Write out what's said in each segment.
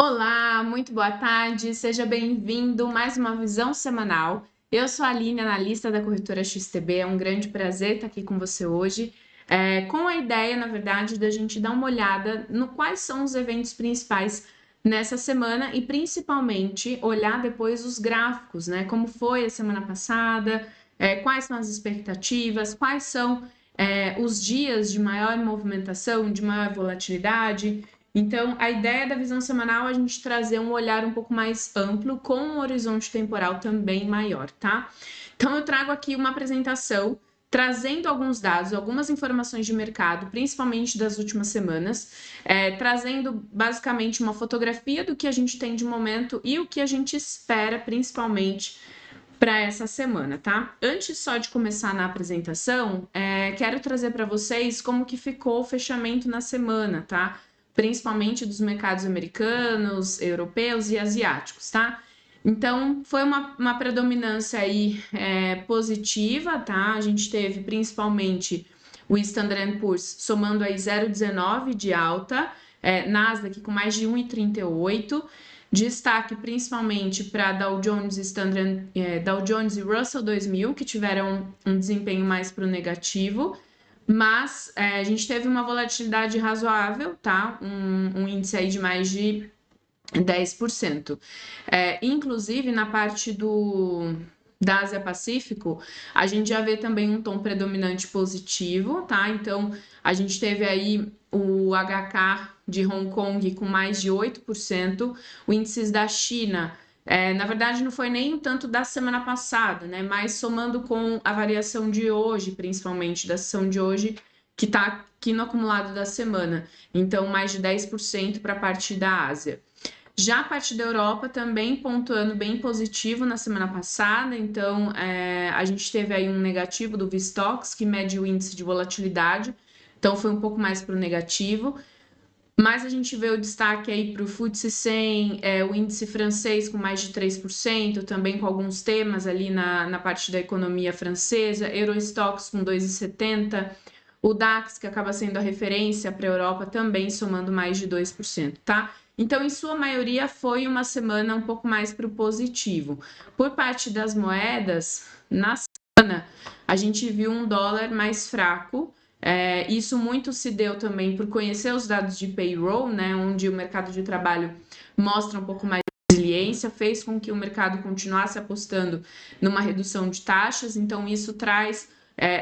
Olá, muito boa tarde, seja bem-vindo a mais uma visão semanal. Eu sou a Aline, analista da corretora XTB, é um grande prazer estar aqui com você hoje, com a ideia, na verdade, da gente dar uma olhada no quais são os eventos principais nessa semana e principalmente olhar depois os gráficos, né? Como foi a semana passada, quais são as expectativas, quais são os dias de maior movimentação, de maior volatilidade. Então, a ideia da visão semanal é a gente trazer um olhar um pouco mais amplo, com um horizonte temporal também maior, tá? Então, eu trago aqui uma apresentação trazendo alguns dados, algumas informações de mercado, principalmente das últimas semanas, trazendo basicamente uma fotografia do que a gente tem de momento e o que a gente espera, principalmente, para essa semana, tá? Antes só de começar na apresentação, quero trazer para vocês como que ficou o fechamento na semana, tá? Principalmente dos mercados americanos, europeus e asiáticos, tá? Então, foi uma predominância aí positiva, tá? A gente teve principalmente o Standard & Poor's somando aí 0,19 de alta, Nasdaq com mais de 1,38, destaque principalmente para Dow Jones, Dow Jones e Russell 2000, que tiveram um desempenho mais para o negativo, mas a gente teve uma volatilidade razoável, tá? Um índice aí de mais de 10%. Inclusive, na parte da Ásia Pacífico, a gente já vê também um tom predominante positivo, tá? Então, a gente teve aí o HK de Hong Kong com mais de 8%, o índice da China, na verdade, não foi nem tanto da semana passada, né? Mas somando com a variação de hoje, principalmente da sessão de hoje, que está aqui no acumulado da semana. Então, mais de 10% para a parte da Ásia. Já a parte da Europa também pontuando bem positivo na semana passada, então a gente teve aí um negativo do VSTOXX, que mede o índice de volatilidade, então foi um pouco mais para o negativo, mas a gente vê o destaque aí para o FTSE 100, o índice francês com mais de 3%, também com alguns temas ali na parte da economia francesa, Eurostoxx com 2,70%, o DAX, que acaba sendo a referência para a Europa, também somando mais de 2%, tá? Então, em sua maioria, foi uma semana um pouco mais para o positivo. Por parte das moedas, na semana, a gente viu um dólar mais fraco. Isso muito se deu também por conhecer os dados de payroll, né, onde o mercado de trabalho mostra um pouco mais de resiliência, fez com que o mercado continuasse apostando numa redução de taxas, então isso traz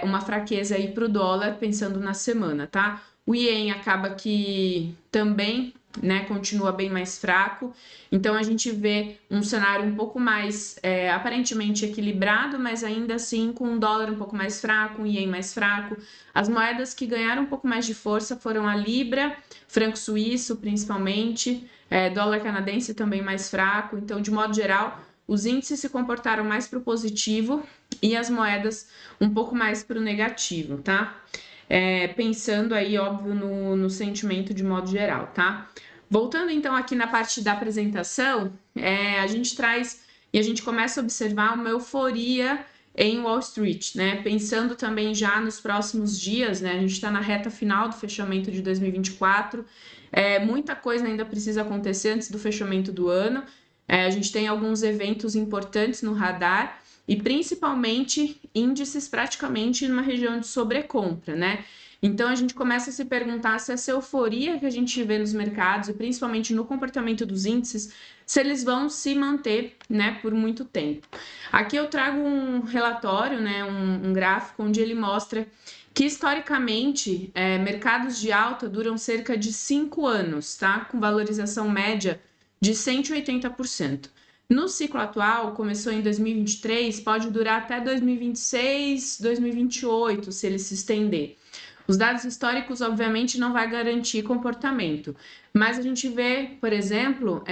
uma fraqueza aí para o dólar, pensando na semana, tá? O ien acaba que também, né, continua bem mais fraco, então a gente vê um cenário um pouco mais aparentemente equilibrado, mas ainda assim com um dólar um pouco mais fraco, um ien mais fraco. As moedas que ganharam um pouco mais de força foram a libra, franco suíço principalmente, dólar canadense também mais fraco, então de modo geral os índices se comportaram mais para o positivo e as moedas um pouco mais para o negativo, tá? Pensando aí, óbvio, no sentimento de modo geral, tá? Voltando então aqui na parte da apresentação, a gente traz e a gente começa a observar uma euforia em Wall Street, né? Pensando também já nos próximos dias, né? A gente está na reta final do fechamento de 2024, muita coisa ainda precisa acontecer antes do fechamento do ano. A gente tem alguns eventos importantes no radar e principalmente índices praticamente numa região de sobrecompra, né? Então a gente começa a se perguntar se essa euforia que a gente vê nos mercados e principalmente no comportamento dos índices, se eles vão se manter, né, por muito tempo. Aqui eu trago um relatório, né, um gráfico onde ele mostra que historicamente mercados de alta duram cerca de 5 anos, tá? Com valorização média de 180%. No ciclo atual, começou em 2023, pode durar até 2026, 2028, se ele se estender. Os dados históricos, obviamente, não vai garantir comportamento, mas a gente vê, por exemplo,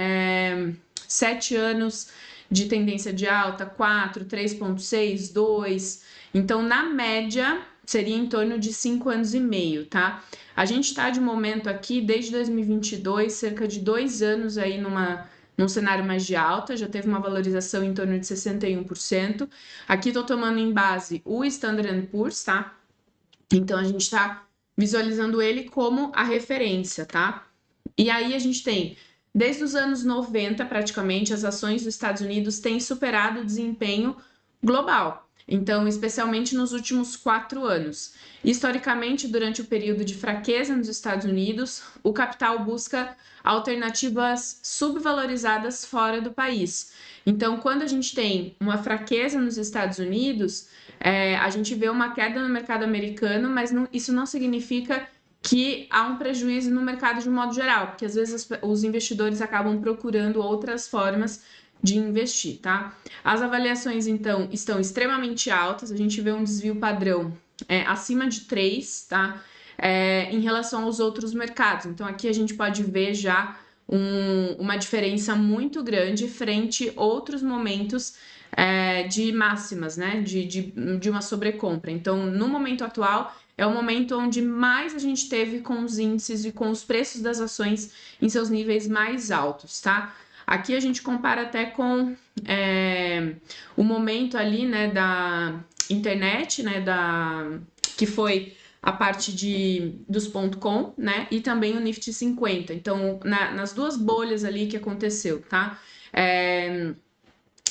7 anos de tendência de alta, 4, 3,6, 2. Então, na média, seria em torno de 5 anos e meio, tá? A gente está de momento aqui, desde 2022, cerca de 2 anos aí num cenário mais de alta, já teve uma valorização em torno de 61%. Aqui estou tomando em base o Standard & Poor's, tá? Então, a gente está visualizando ele como a referência, tá? E aí a gente tem desde os anos 90, praticamente, as ações dos Estados Unidos têm superado o desempenho global. Então, especialmente nos últimos 4 anos. Historicamente, durante o período de fraqueza nos Estados Unidos, o capital busca alternativas subvalorizadas fora do país. Então, quando a gente tem uma fraqueza nos Estados Unidos, a gente vê uma queda no mercado americano, mas isso não significa que há um prejuízo no mercado de um modo geral, porque às vezes os investidores acabam procurando outras formas de investir, tá? As avaliações, então, estão extremamente altas, a gente vê um desvio padrão acima de 3, tá? Em relação aos outros mercados. Então, aqui a gente pode ver já uma diferença muito grande frente a outros momentos de máximas, né? De uma sobrecompra. Então, no momento atual, é o momento onde mais a gente teve com os índices e com os preços das ações em seus níveis mais altos, tá? Aqui a gente compara até com o momento ali, né, da internet, né, que foi a parte dos .com, né, e também o Nifty 50. Então, nas duas bolhas ali que aconteceu, tá?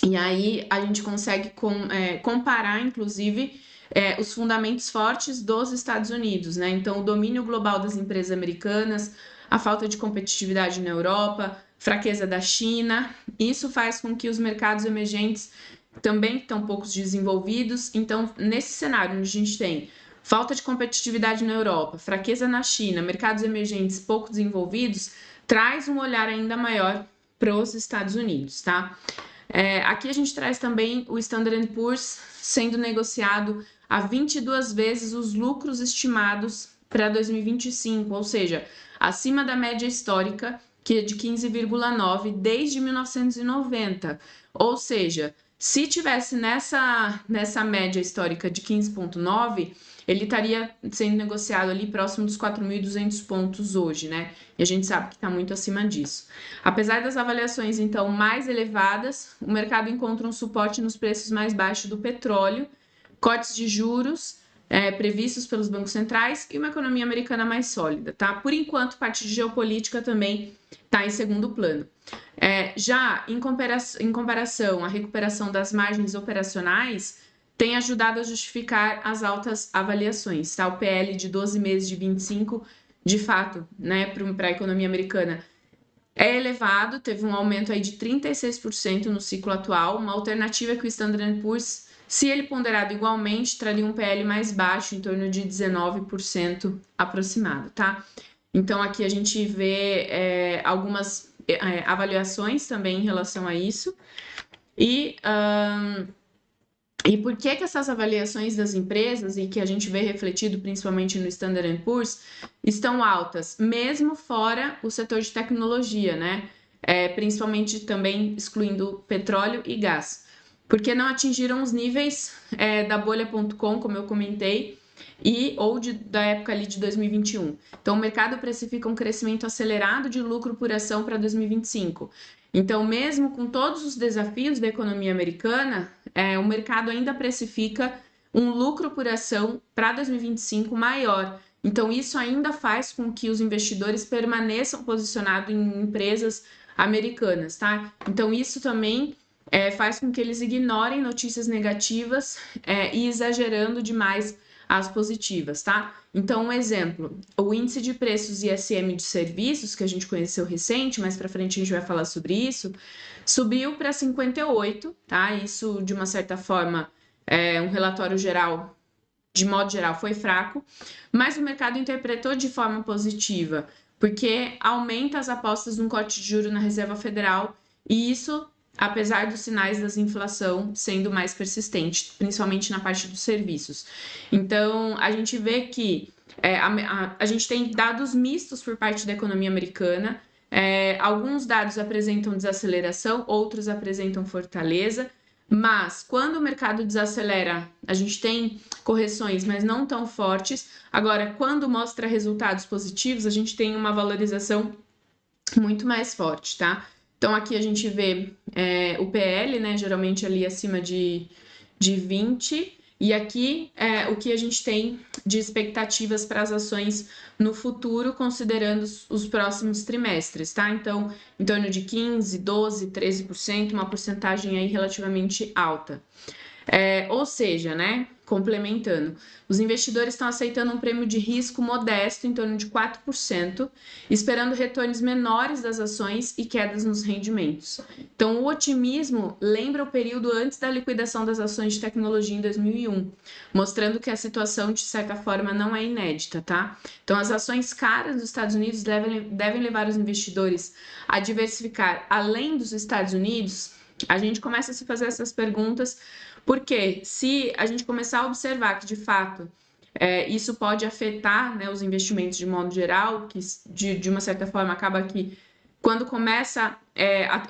E aí a gente consegue comparar, inclusive, os fundamentos fortes dos Estados Unidos, né? Então, o domínio global das empresas americanas, a falta de competitividade na Europa, fraqueza da China, isso faz com que os mercados emergentes também estão poucos desenvolvidos. Então, nesse cenário onde a gente tem falta de competitividade na Europa, fraqueza na China, mercados emergentes pouco desenvolvidos, traz um olhar ainda maior para os Estados Unidos, tá? Aqui a gente traz também o Standard & Poor's sendo negociado a 22 vezes os lucros estimados para 2025, ou seja, acima da média histórica, que é de 15,9 desde 1990. Ou seja, se tivesse nessa média histórica de 15,9, ele estaria sendo negociado ali próximo dos 4.200 pontos hoje, né? E a gente sabe que está muito acima disso. Apesar das avaliações, então, mais elevadas, o mercado encontra um suporte nos preços mais baixos do petróleo, cortes de juros previstos pelos bancos centrais e uma economia americana mais sólida, tá? Por enquanto, parte de geopolítica também está em segundo plano. Já em comparação, a recuperação das margens operacionais tem ajudado a justificar as altas avaliações, tá? O PL de 12 meses de 25, de fato, né, para a economia americana é elevado, teve um aumento aí de 36% no ciclo atual. Uma alternativa é que o Standard & Poor's, se ele ponderado igualmente, traria um PL mais baixo, em torno de 19% aproximado, tá? Então, aqui a gente vê algumas avaliações também em relação a isso. E por que essas avaliações das empresas, e que a gente vê refletido principalmente no Standard & Poor's, estão altas, mesmo fora o setor de tecnologia, né? Principalmente também excluindo petróleo e gás. Porque não atingiram os níveis da bolha.com, como eu comentei, ou da época ali de 2021. Então, o mercado precifica um crescimento acelerado de lucro por ação para 2025. Então, mesmo com todos os desafios da economia americana, o mercado ainda precifica um lucro por ação para 2025 maior. Então, isso ainda faz com que os investidores permaneçam posicionados em empresas americanas, tá? Então, isso também faz com que eles ignorem notícias negativas e exagerando demais as positivas, tá? Então, um exemplo, o índice de preços ISM de serviços, que a gente conheceu recente, mais para frente a gente vai falar sobre isso, subiu para 58, tá? Isso, de uma certa forma, um relatório geral, de modo geral, foi fraco, mas o mercado interpretou de forma positiva, porque aumenta as apostas num corte de juros na Reserva Federal, e isso apesar dos sinais da inflação sendo mais persistente, principalmente na parte dos serviços. Então, a gente vê que a gente tem dados mistos por parte da economia americana. Alguns dados apresentam desaceleração, outros apresentam fortaleza, mas quando o mercado desacelera, a gente tem correções, mas não tão fortes. Agora, quando mostra resultados positivos, a gente tem uma valorização muito mais forte, tá? Então, aqui a gente vê o PL, né, geralmente ali acima de 20, E aqui é o que a gente tem de expectativas para as ações no futuro, considerando os próximos trimestres, tá? Então, em torno de 15, 12, 13%, uma porcentagem aí relativamente alta. Ou seja, né, complementando, os investidores estão aceitando um prêmio de risco modesto, em torno de 4%, esperando retornos menores das ações e quedas nos rendimentos. Então, o otimismo lembra o período antes da liquidação das ações de tecnologia em 2001, mostrando que a situação, de certa forma, não é inédita, tá? Então, as ações caras dos Estados Unidos devem levar os investidores a diversificar além dos Estados Unidos. A gente começa a se fazer essas perguntas porque se a gente começar a observar que, de fato, isso pode afetar, né, os investimentos de modo geral, que de uma certa forma acaba que quando começa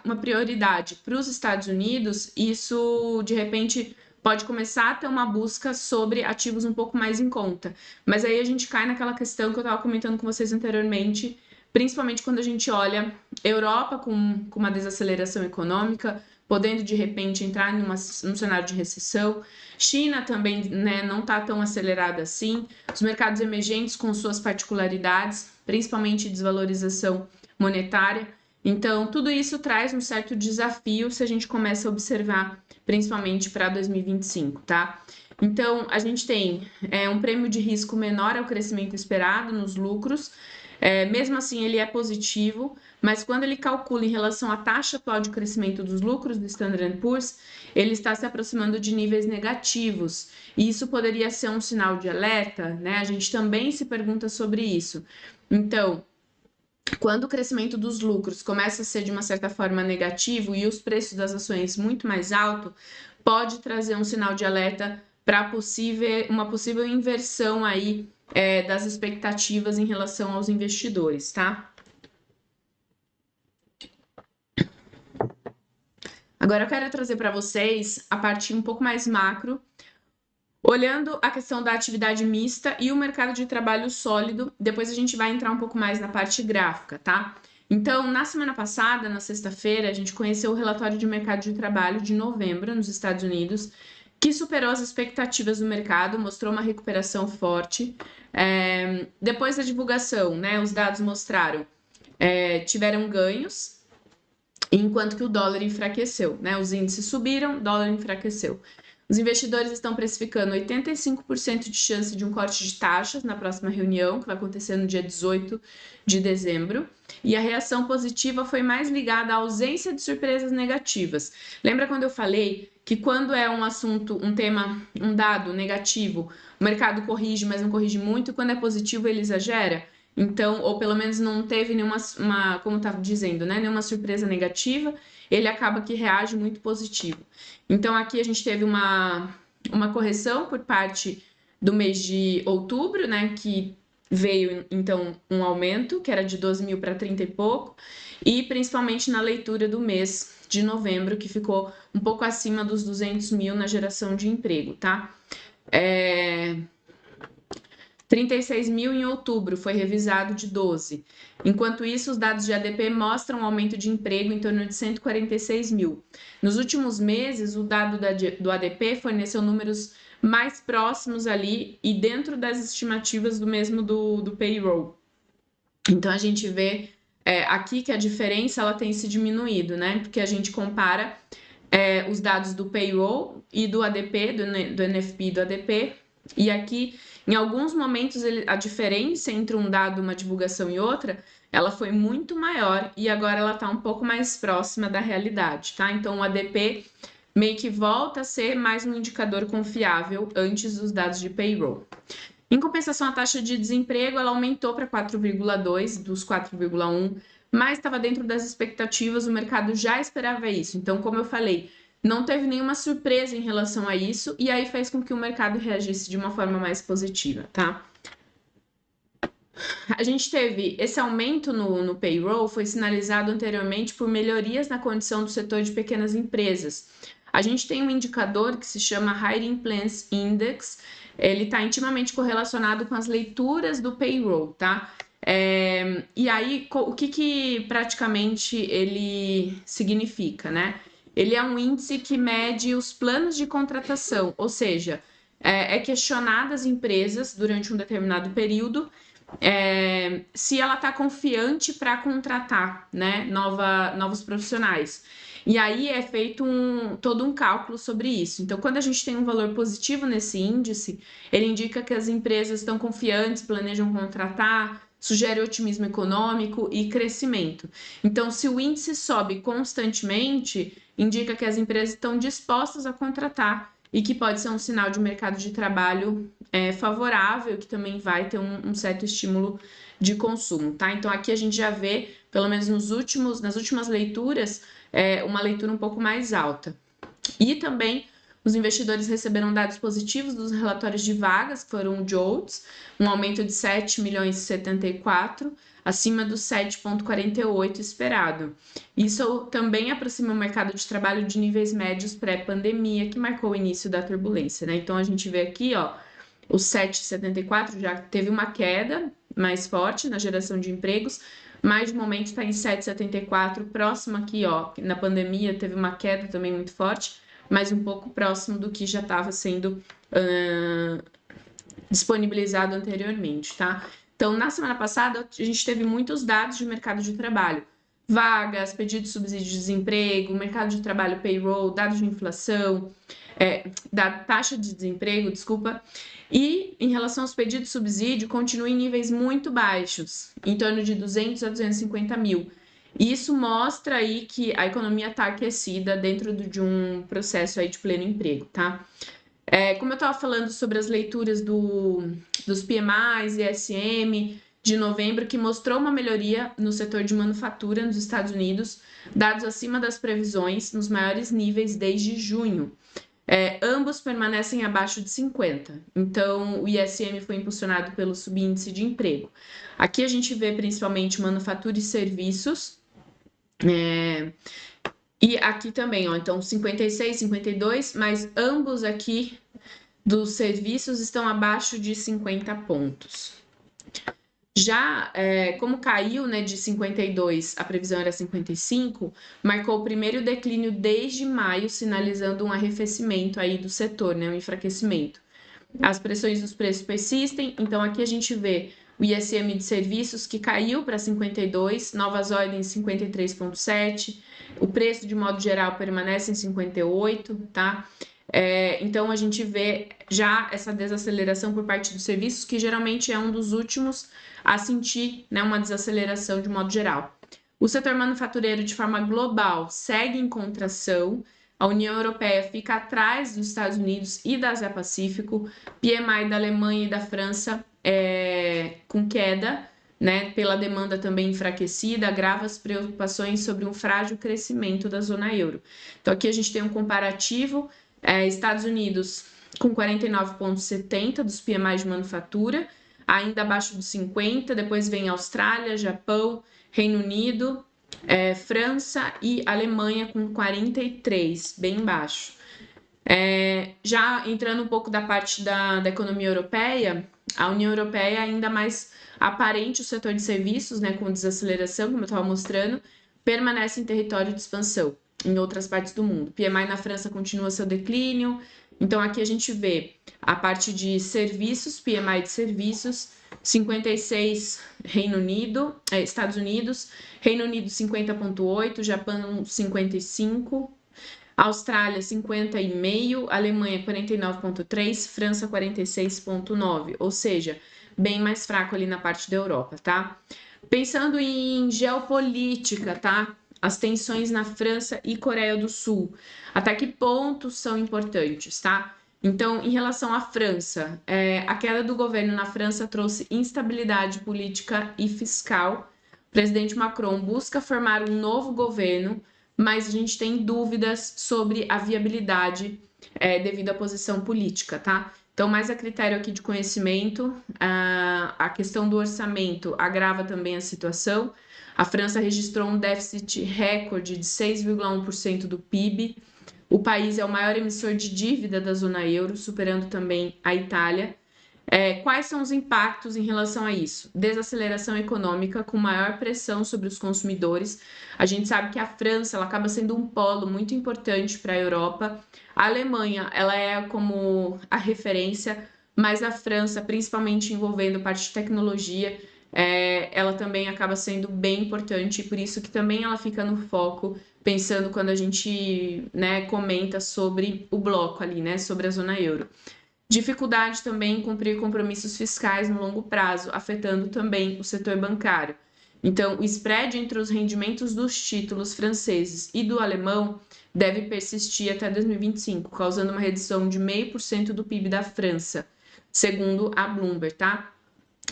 uma prioridade para os Estados Unidos, isso de repente pode começar a ter uma busca sobre ativos um pouco mais em conta. Mas aí a gente cai naquela questão que eu estava comentando com vocês anteriormente, principalmente quando a gente olha Europa com uma desaceleração econômica, podendo de repente entrar num cenário de recessão. China também, né, não está tão acelerada assim. Os mercados emergentes com suas particularidades, principalmente desvalorização monetária. Então, tudo isso traz um certo desafio se a gente começa a observar, principalmente para 2025, tá? Então, a gente tem um prêmio de risco menor ao crescimento esperado nos lucros. Mesmo assim, ele é positivo, mas quando ele calcula em relação à taxa atual de crescimento dos lucros do Standard & Poor's, ele está se aproximando de níveis negativos. E isso poderia ser um sinal de alerta, né? A gente também se pergunta sobre isso. Então, quando o crescimento dos lucros começa a ser de uma certa forma negativo e os preços das ações muito mais alto, pode trazer um sinal de alerta para uma possível inversão aí das expectativas em relação aos investidores, tá? Agora eu quero trazer para vocês a parte um pouco mais macro, olhando a questão da atividade mista e o mercado de trabalho sólido. Depois a gente vai entrar um pouco mais na parte gráfica, tá? Então, na semana passada, na sexta-feira, a gente conheceu o relatório de mercado de trabalho de novembro nos Estados Unidos, que superou as expectativas do mercado, mostrou uma recuperação forte. Depois da divulgação, né, os dados mostraram, tiveram ganhos, enquanto que o dólar enfraqueceu, né? Os índices subiram, o dólar enfraqueceu. Os investidores estão precificando 85% de chance de um corte de taxas na próxima reunião, que vai acontecer no dia 18 de dezembro. E a reação positiva foi mais ligada à ausência de surpresas negativas. Lembra quando eu falei que quando é um assunto, um tema, um dado negativo, o mercado corrige, mas não corrige muito, e quando é positivo ele exagera? Então, ou pelo menos não teve nenhuma, como estava dizendo, né, nenhuma surpresa negativa, ele acaba que reage muito positivo. Então, aqui a gente teve uma correção por parte do mês de outubro, né, que veio, então, um aumento, que era de 12 mil para 30 e pouco, e principalmente na leitura do mês de novembro, que ficou um pouco acima dos 200 mil na geração de emprego, tá? 36 mil em outubro, foi revisado de 12. Enquanto isso, os dados de ADP mostram um aumento de emprego em torno de 146 mil. Nos últimos meses, o dado do ADP forneceu números mais próximos ali e dentro das estimativas do mesmo do payroll. Então, a gente vê aqui que a diferença ela tem se diminuído, né? Porque a gente compara os dados do payroll e do ADP, do NFP e do ADP, e aqui, em alguns momentos, a diferença entre um dado, uma divulgação e outra, ela foi muito maior e agora ela está um pouco mais próxima da realidade, tá? Então, o ADP meio que volta a ser mais um indicador confiável antes dos dados de payroll. Em compensação, a taxa de desemprego ela aumentou para 4,2 dos 4,1, mas estava dentro das expectativas, o mercado já esperava isso. Então, como eu falei, não teve nenhuma surpresa em relação a isso, e aí fez com que o mercado reagisse de uma forma mais positiva, tá? A gente teve esse aumento no payroll, foi sinalizado anteriormente por melhorias na condição do setor de pequenas empresas. A gente tem um indicador que se chama Hiring Plans Index, ele está intimamente correlacionado com as leituras do payroll, tá? E aí, o que praticamente ele significa, né? Ele é um índice que mede os planos de contratação, ou seja, é questionar das empresas durante um determinado período se ela está confiante para contratar, né, novos profissionais. E aí é feito todo um cálculo sobre isso. Então, quando a gente tem um valor positivo nesse índice, ele indica que as empresas estão confiantes, planejam contratar, sugere otimismo econômico e crescimento. Então, se o índice sobe constantemente, indica que as empresas estão dispostas a contratar e que pode ser um sinal de mercado de trabalho favorável, que também vai ter um certo estímulo de consumo, tá? Então, aqui a gente já vê, pelo menos nas últimas leituras, uma leitura um pouco mais alta. E também os investidores receberam dados positivos dos relatórios de vagas, que foram o JOLTS, um aumento de 7 milhões e 74, acima dos 7,48 esperado. Isso também aproxima o mercado de trabalho de níveis médios pré-pandemia, que marcou o início da turbulência, né? Então, a gente vê aqui, ó, o 7,74 já teve uma queda mais forte na geração de empregos, mas de momento está em 7,74, próximo aqui, ó, na pandemia teve uma queda também muito forte, mas um pouco próximo do que já estava sendo disponibilizado anteriormente, tá? Então, na semana passada, a gente teve muitos dados de mercado de trabalho. Vagas, pedidos de subsídio de desemprego, mercado de trabalho payroll, dados de inflação, da taxa de desemprego, desculpa. E em relação aos pedidos de subsídio, continua em níveis muito baixos, em torno de 200 a 250 mil. Isso mostra aí que a economia está aquecida dentro de um processo aí de pleno emprego, tá? Como eu estava falando sobre as leituras dos PMIs e ISM de novembro, que mostrou uma melhoria no setor de manufatura nos Estados Unidos, dados acima das previsões nos maiores níveis desde junho. Ambos permanecem abaixo de 50. Então, o ISM foi impulsionado pelo subíndice de emprego. Aqui a gente vê principalmente manufatura e serviços. E aqui também, ó, então 56, 52, mas ambos aqui dos serviços estão abaixo de 50 pontos. Já, como caiu, né, de 52, a previsão era 55, marcou o primeiro declínio desde maio, sinalizando um arrefecimento aí do setor, né, um enfraquecimento. As pressões dos preços persistem, então aqui a gente vê o ISM de serviços que caiu para 52, novas ordens 53,7, o preço de modo geral permanece em 58, tá? Então a gente vê já essa desaceleração por parte dos serviços, que geralmente é um dos últimos a sentir, né, uma desaceleração de modo geral. O setor manufatureiro, de forma global, segue em contração. A União Europeia fica atrás dos Estados Unidos e da Ásia-Pacífico. PMI da Alemanha e da França com queda, né, pela demanda também enfraquecida, agrava as preocupações sobre um frágil crescimento da zona euro. Então, aqui a gente tem um comparativo, Estados Unidos com 49,70 dos PMI de manufatura, ainda abaixo dos 50, depois vem Austrália, Japão, Reino Unido, França e Alemanha com 43, bem baixo. Já entrando um pouco da parte da economia europeia, a União Europeia é ainda mais aparente o setor de serviços, né, com desaceleração, como eu estava mostrando, permanece em território de expansão em outras partes do mundo. PMI na França continua seu declínio. Então, aqui a gente vê a parte de serviços, PMI de serviços, 56 Reino Unido, Estados Unidos, Reino Unido 50,8, Japão 55, Austrália 50,5, Alemanha 49,3, França 46,9, ou seja, bem mais fraco ali na parte da Europa, tá? Pensando em geopolítica, tá? As tensões na França e Coreia do Sul, até que pontos são importantes, tá? Então, em relação à França, a queda do governo na França trouxe instabilidade política e fiscal. O presidente Macron busca formar um novo governo, mas a gente tem dúvidas sobre a viabilidade devido à posição política, tá? Então, mais a critério aqui de conhecimento, a questão do orçamento agrava também a situação. A França registrou um déficit recorde de 6,1% do PIB. O país é o maior emissor de dívida da zona euro, superando também a Itália. Quais são os impactos em relação a isso? Desaceleração econômica com maior pressão sobre os consumidores. A gente sabe que a França ela acaba sendo um polo muito importante para a Europa. A Alemanha ela é como a referência, mas a França, principalmente envolvendo parte de tecnologia, ela também acaba sendo bem importante, e por isso que também ela fica no foco, pensando quando a gente, né, comenta sobre o bloco ali, né, sobre a zona euro. Dificuldade também em cumprir compromissos fiscais no longo prazo, afetando também o setor bancário. Então, o spread entre os rendimentos dos títulos franceses e do alemão deve persistir até 2025, causando uma redução de 0,5% do PIB da França, segundo a Bloomberg, tá?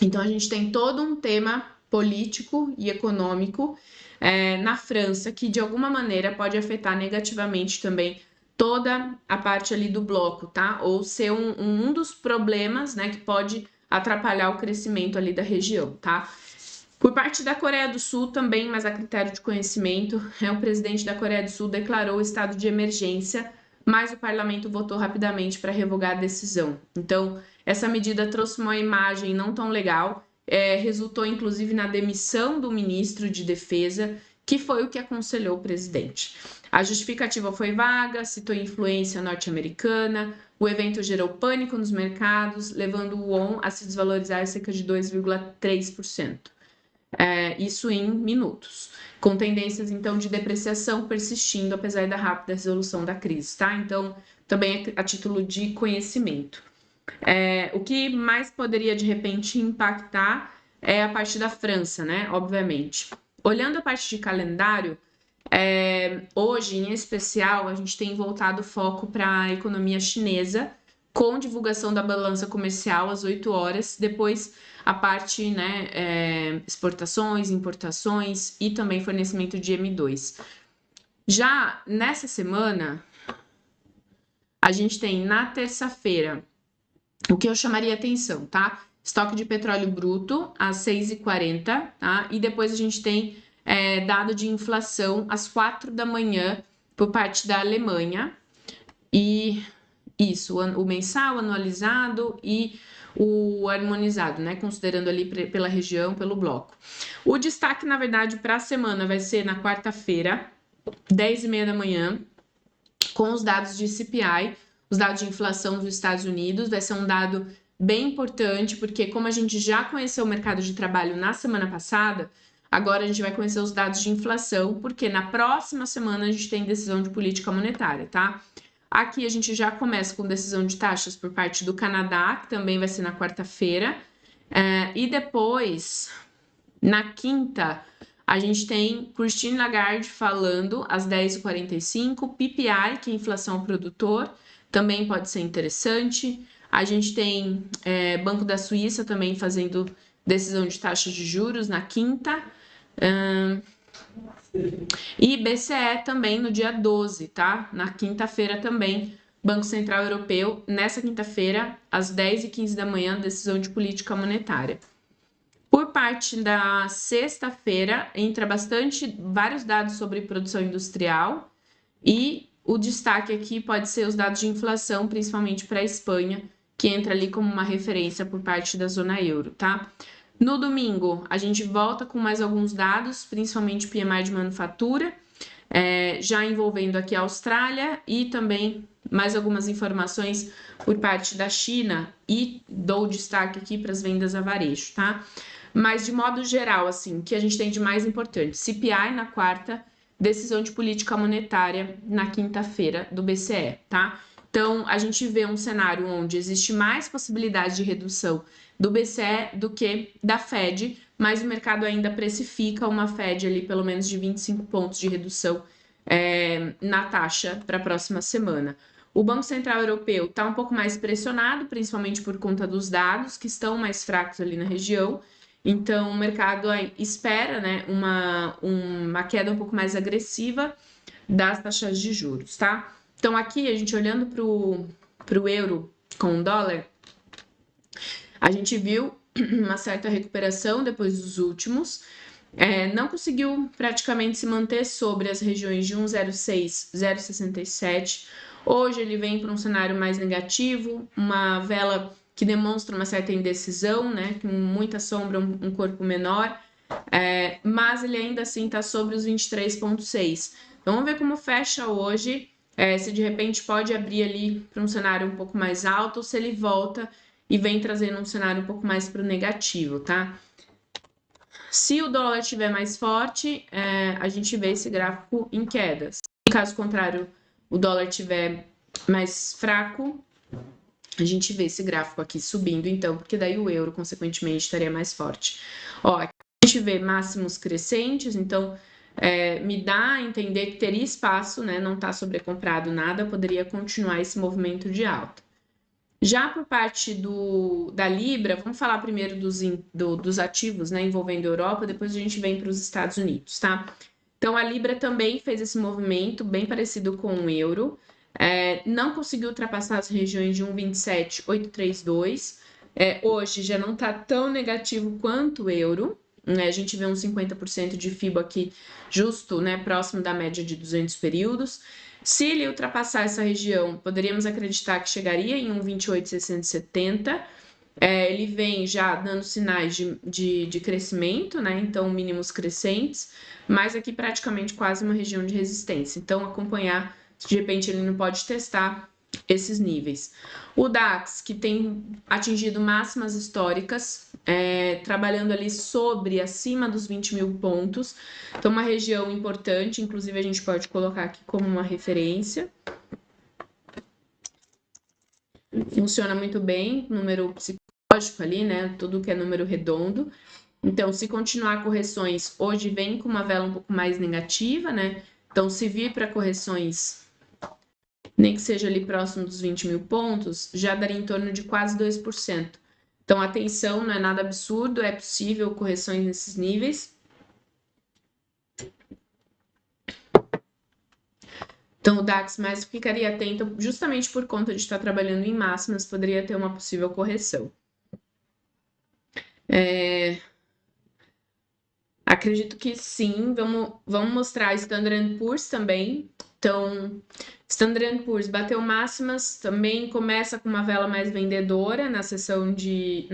Então, a gente tem todo um tema político e econômico na França que, de alguma maneira, pode afetar negativamente também toda a parte ali do bloco, tá? Ou ser um dos problemas, né, que pode atrapalhar o crescimento ali da região, tá? Por parte da Coreia do Sul também, mas a critério de conhecimento, o presidente da Coreia do Sul declarou o estado de emergência, mas o parlamento votou rapidamente para revogar a decisão. Então, essa medida trouxe uma imagem não tão legal, resultou inclusive na demissão do ministro de Defesa, que foi o que aconselhou o presidente. A justificativa foi vaga, citou influência norte-americana, o evento gerou pânico nos mercados, levando o won a se desvalorizar cerca de 2,3%. Isso em minutos, com tendências então de depreciação persistindo apesar da rápida resolução da crise, tá? Então, também a título de conhecimento. O que mais poderia de repente impactar é a parte da França, né? Obviamente. Olhando a parte de calendário, hoje em especial a gente tem voltado o foco para a economia chinesa, com divulgação da balança comercial às 8 horas, depois a parte, né, exportações, importações e também fornecimento de M2. Já nessa semana, a gente tem na terça-feira o que eu chamaria atenção, tá? Estoque de petróleo bruto às 6h40, tá? E depois a gente tem dado de inflação às 4 da manhã por parte da Alemanha. E isso, o mensal, anualizado e o harmonizado, né? Considerando ali pela região, pelo bloco. O destaque, na verdade, para a semana vai ser na quarta-feira, 10h30 da manhã, com os dados de CPI, os dados de inflação dos Estados Unidos. Vai ser um dado bem importante, porque como a gente já conheceu o mercado de trabalho na semana passada, agora a gente vai conhecer os dados de inflação, porque na próxima semana a gente tem decisão de política monetária, tá? Aqui a gente já começa com decisão de taxas por parte do Canadá, que também vai ser na quarta-feira. E depois, na quinta, a gente tem Christine Lagarde falando às 10h45, PPI, que é inflação ao produtor, também pode ser interessante. A gente tem Banco da Suíça também fazendo decisão de taxas de juros na quinta. E BCE também no dia 12, tá? Na quinta-feira também, Banco Central Europeu, nessa quinta-feira, às 10h15 da manhã, decisão de política monetária. Por parte da sexta-feira, entra vários dados sobre produção industrial, e o destaque aqui pode ser os dados de inflação, principalmente para a Espanha, que entra ali como uma referência por parte da zona euro, tá? No domingo, a gente volta com mais alguns dados, principalmente PMI de manufatura, já envolvendo aqui a Austrália, e também mais algumas informações por parte da China, e dou destaque aqui para as vendas a varejo, tá? Mas de modo geral, assim, o que a gente tem de mais importante? CPI na quarta, decisão de política monetária na quinta-feira do BCE, tá? Então, a gente vê um cenário onde existe mais possibilidade de redução do BCE do que da Fed, mas o mercado ainda precifica uma Fed ali pelo menos de 25 pontos de redução na taxa para a próxima semana. O Banco Central Europeu está um pouco mais pressionado, principalmente por conta dos dados que estão mais fracos ali na região. Então, o mercado espera, né, uma queda um pouco mais agressiva das taxas de juros, tá? Então, aqui, a gente olhando para o euro com o dólar, a gente viu uma certa recuperação depois dos últimos, não conseguiu praticamente se manter sobre as regiões de 1,06, 0,67. Hoje ele vem para um cenário mais negativo, uma vela que demonstra uma certa indecisão, né? Com muita sombra, um corpo menor, mas ele ainda assim está sobre os 23,6. Então, vamos ver como fecha hoje, se de repente pode abrir ali para um cenário um pouco mais alto, ou se ele volta e vem trazendo um cenário um pouco mais para o negativo, tá? Se o dólar estiver mais forte, a gente vê esse gráfico em quedas. Se caso contrário, o dólar estiver mais fraco, a gente vê esse gráfico aqui subindo, então, porque daí o euro, consequentemente, estaria mais forte. Ó, aqui a gente vê máximos crescentes, então me dá a entender que teria espaço, né? Não está sobrecomprado nada, poderia continuar esse movimento de alta. Já por parte da Libra, vamos falar primeiro dos ativos, né, envolvendo a Europa, depois a gente vem para os Estados Unidos, tá? Então, a Libra também fez esse movimento bem parecido com o euro, não conseguiu ultrapassar as regiões de 1,27,832, hoje já não está tão negativo quanto o euro, né? A gente vê uns 50% de FIBO aqui, justo, né, próximo da média de 200 períodos. Se ele ultrapassar essa região, poderíamos acreditar que chegaria em 1,28,670. Ele vem já dando sinais de crescimento, né? Então, mínimos crescentes, mas aqui praticamente quase uma região de resistência. Então, acompanhar se de repente ele não pode testar esses níveis. O DAX, que tem atingido máximas históricas, trabalhando ali acima dos 20 mil pontos. Então, uma região importante, inclusive a gente pode colocar aqui como uma referência. Funciona muito bem, número psicológico ali, né? Tudo que é número redondo. Então, se continuar correções, hoje vem com uma vela um pouco mais negativa, né? Então, se vir para correções, nem que seja ali próximo dos 20 mil pontos, já daria em torno de quase 2%. Então, atenção, não é nada absurdo, é possível correções nesses níveis. Então, o DAX mais ficaria atento, justamente por conta de estar trabalhando em máximas, poderia ter uma possível correção. Acredito que sim, vamos mostrar Standard & Poor's também. Então, Standard & Poor's bateu máximas, também começa com uma vela mais vendedora na sessão de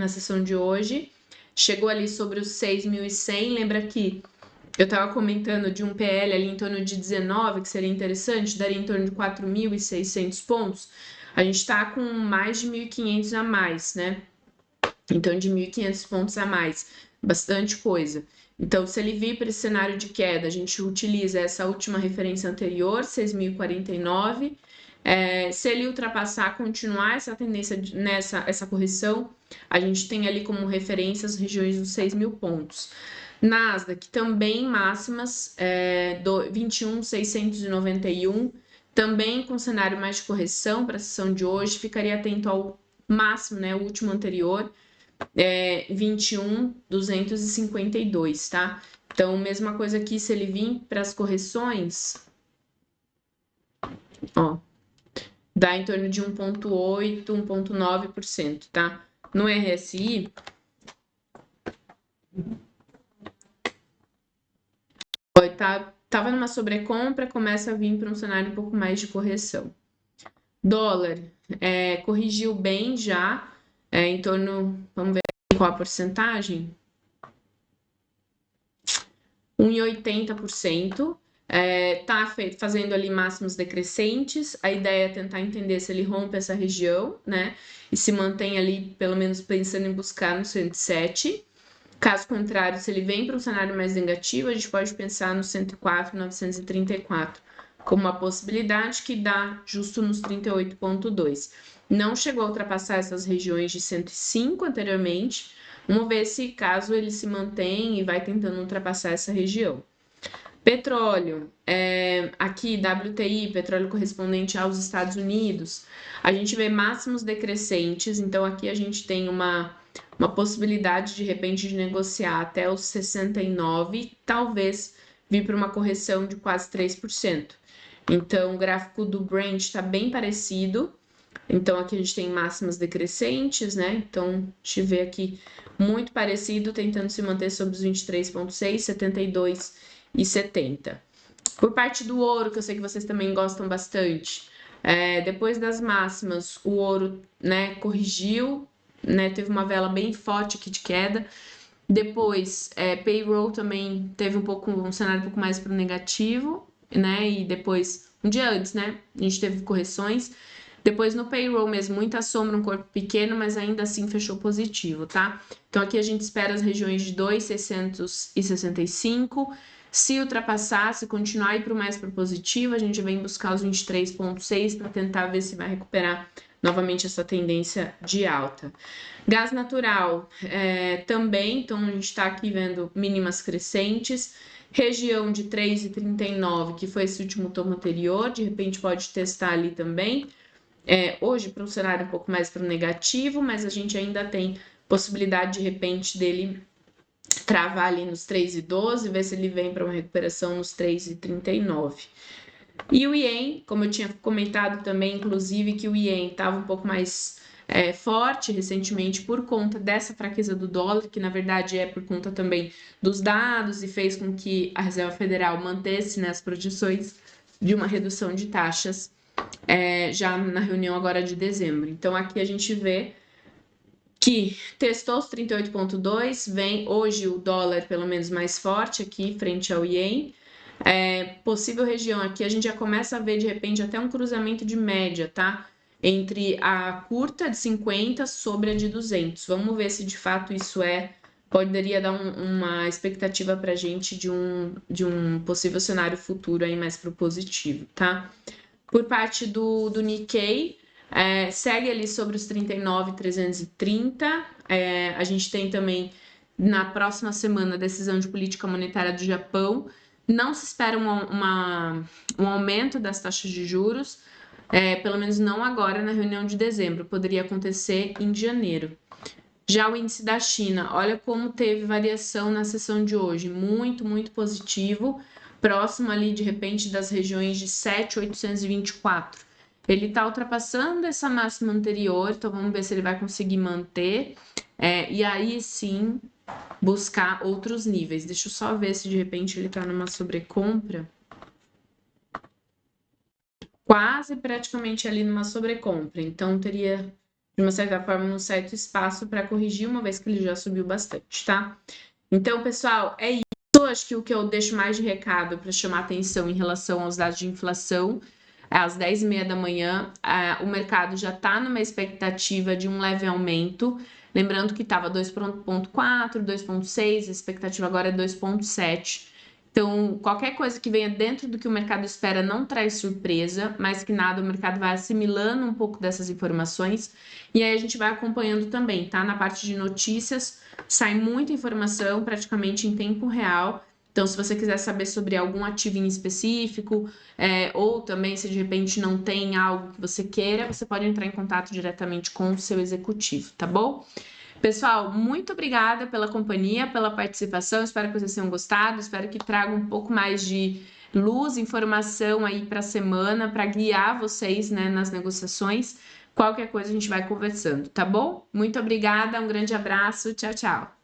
hoje. Chegou ali sobre os 6.100. Lembra que eu estava comentando de um PL ali em torno de 19, que seria interessante, daria em torno de 4.600 pontos. A gente está com mais de 1.500 a mais, né? Então, de 1.500 pontos a mais, bastante coisa. Então, se ele vir para esse cenário de queda, a gente utiliza essa última referência anterior, 6.049. Se ele ultrapassar, continuar essa tendência essa correção, a gente tem ali como referência as regiões dos 6.000 pontos. Nasdaq também máximas, 21.691, também com cenário mais de correção para a sessão de hoje. Ficaria atento ao máximo, né, o último anterior, 21.252, tá? Então, mesma coisa aqui, se ele vir para as correções, ó, dá em torno de 1,8%, 1,9%, tá? No RSI, ó, tava numa sobrecompra, começa a vir para um cenário um pouco mais de correção. Dólar, corrigiu bem já, em torno, vamos ver qual a porcentagem, 1,80%. Tá fazendo ali máximos decrescentes. A ideia é tentar entender se ele rompe essa região, né? E se mantém ali, pelo menos pensando em buscar no 107. Caso contrário, se ele vem para um cenário mais negativo, a gente pode pensar no 104,934 como uma possibilidade, que dá justo nos 38,2. Não chegou a ultrapassar essas regiões de 105 anteriormente. Vamos ver se caso ele se mantém e vai tentando ultrapassar essa região. Petróleo, aqui WTI, petróleo correspondente aos Estados Unidos, a gente vê máximos decrescentes, então aqui a gente tem uma possibilidade de repente de negociar até os 69, talvez vir para uma correção de quase 3%. Então, o gráfico do Brent está bem parecido. Então, aqui a gente tem máximas decrescentes, né? Então, a gente vê aqui muito parecido, tentando se manter sobre os 23,6, 72 e 70. Por parte do ouro, que eu sei que vocês também gostam bastante, depois das máximas, o ouro, né, corrigiu, né, teve uma vela bem forte aqui de queda. Depois, payroll também teve um cenário um pouco mais para o negativo, né? E depois, um dia antes, né? A gente teve correções. Depois no payroll mesmo, muita sombra, um corpo pequeno, mas ainda assim fechou positivo, tá? Então aqui a gente espera as regiões de 2,665. Se ultrapassar, se continuar a ir para o mais para positivo, a gente vem buscar os 23,6 para tentar ver se vai recuperar novamente essa tendência de alta. Gás natural também, então a gente está aqui vendo mínimas crescentes, região de 3,39, que foi esse último tomo anterior, de repente pode testar ali também. Hoje para um cenário um pouco mais para o negativo, mas a gente ainda tem possibilidade de repente dele travar ali nos 3,12, ver se ele vem para uma recuperação nos 3,39. E o Ien, como eu tinha comentado também, inclusive, que o Ien estava um pouco mais forte recentemente por conta dessa fraqueza do dólar, que na verdade é por conta também dos dados e fez com que a Reserva Federal mantesse, né, as projeções de uma redução de taxas já na reunião agora de dezembro. Então aqui a gente vê que testou os 38,2, vem hoje o dólar pelo menos mais forte aqui frente ao Ien. Possível região aqui, a gente já começa a ver de repente até um cruzamento de média, tá? Entre a curta de 50 sobre a de 200. Vamos ver se de fato isso poderia dar uma expectativa para a gente de um possível cenário futuro aí mais pro positivo, tá? Por parte do Nikkei, segue ali sobre os 39.330. A gente tem também na próxima semana a decisão de política monetária do Japão. Não se espera um aumento das taxas de juros, pelo menos não agora na reunião de dezembro, poderia acontecer em janeiro. Já o índice da China, olha como teve variação na sessão de hoje, muito, muito positivo, próximo ali de repente das regiões de 7.824. Ele está ultrapassando essa máxima anterior, então vamos ver se ele vai conseguir manter, e aí sim buscar outros níveis. Deixa eu só ver se de repente ele está numa sobrecompra. Quase praticamente ali numa sobrecompra, então teria de uma certa forma um certo espaço para corrigir, uma vez que ele já subiu bastante, tá? Então, pessoal, é isso. Acho que o que eu deixo mais de recado para chamar atenção em relação aos dados de inflação, às 10h30 da manhã, o mercado já está numa expectativa de um leve aumento. Lembrando que estava 2,4, 2,6, a expectativa agora é 2,7. Então, qualquer coisa que venha dentro do que o mercado espera não traz surpresa, mas que nada, o mercado vai assimilando um pouco dessas informações e aí a gente vai acompanhando também, tá? Na parte de notícias, sai muita informação praticamente em tempo real. Então, se você quiser saber sobre algum ativo em específico, ou também se de repente não tem algo que você queira, você pode entrar em contato diretamente com o seu executivo, tá bom? Pessoal, muito obrigada pela companhia, pela participação. Espero que vocês tenham gostado. Espero que traga um pouco mais de luz, informação aí para a semana, para guiar vocês, né, nas negociações. Qualquer coisa a gente vai conversando, tá bom? Muito obrigada, um grande abraço. Tchau, tchau.